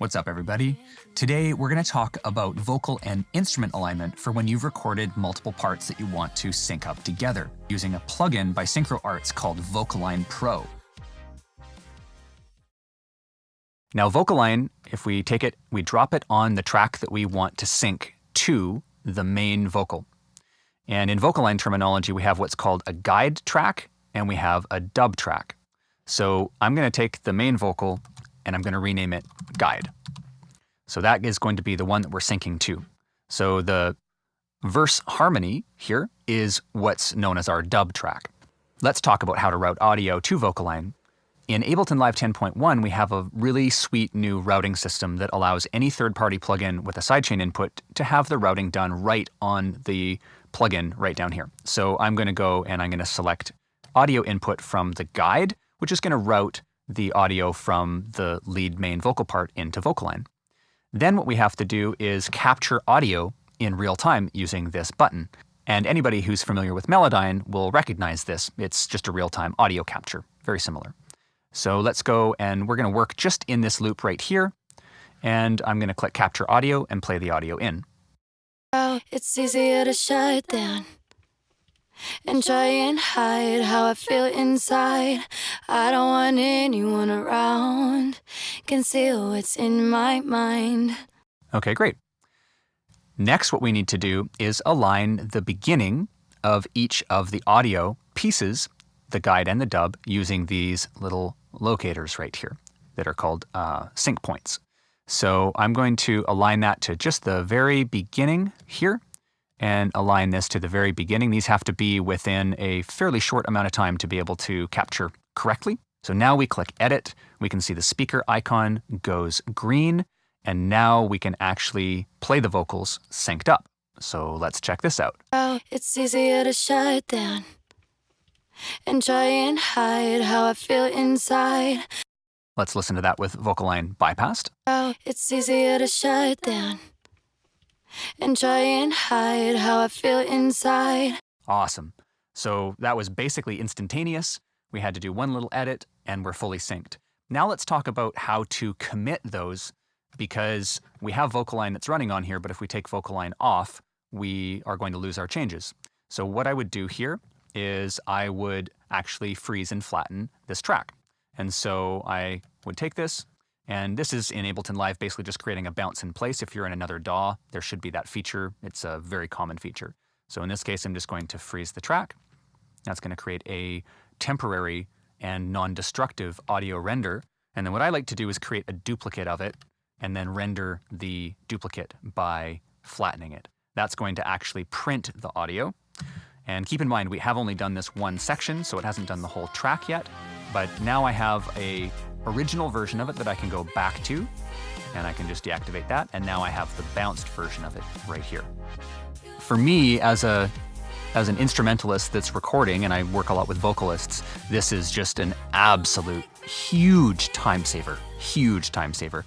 What's up, everybody? Today, we're going to talk about vocal and instrument alignment for when you've recorded multiple parts that you want to sync up together using a plugin by Synchro Arts called VocALign Pro. Now, VocALign, if we take it, we drop it on the track that we want to sync to the main vocal. And in VocALign terminology, we have what's called a guide track and we have a dub track. So I'm going to take the main vocal and I'm going to rename it guide. So that is going to be the one that we're syncing to. So the verse harmony here is what's known as our dub track. Let's talk about how to route audio to VocALign. In Ableton Live 10.1, we have a really sweet new routing system that allows any third-party plugin with a sidechain input to have the routing done right on the plugin right down here. So I'm going to go and I'm going to select audio input from the guide, which is going to route the audio from the lead main vocal part into VocALign. Then what we have to do is capture audio in real time using this button. And anybody who's familiar with Melodyne will recognize this. It's just a real-time audio capture, very similar. So let's go and we're going to work just in this loop right here. And I'm going to click capture audio and play the audio in. Oh, it's easier to shut down and try and hide how I feel inside. I don't want anyone around, conceal what's in my mind. Okay, great. Next, what we need to do is align the beginning of each of the audio pieces, the guide and the dub, using these little locators right here that are called sync points. So I'm going to align that to just the very beginning here and align this to the very beginning. These have to be within a fairly short amount of time to be able to capture correctly. So now we click edit, we can see the speaker icon goes green, and now we can actually play the vocals synced up. So let's check this out. Oh, it's easier to shut down and try and hide how I feel inside. Let's listen to that with VocALign bypassed. Oh, it's easier to shut down and try and hide how I feel inside. Awesome. So that was basically instantaneous. We had to do one little edit and we're fully synced. Now let's talk about how to commit those, because we have VocALign that's running on here, but if we take VocALign off, we are going to lose our changes. So what I would do here is I would actually freeze and flatten this track. And so I would take this, and this is in Ableton Live basically just creating a bounce in place. If you're in another DAW, there should be that feature. It's a very common feature. So in this case, I'm just going to freeze the track. That's going to create a temporary and non-destructive audio render. And then what I like to do is create a duplicate of it and then render the duplicate by flattening it. That's going to actually print the audio. And keep in mind, we have only done this one section, so it hasn't done the whole track yet. But now I have a original version of it that I can go back to, and I can just deactivate that. And now I have the bounced version of it right here. For me, as an instrumentalist that's recording, and I work a lot with vocalists, this is just an absolute huge time saver, huge time saver.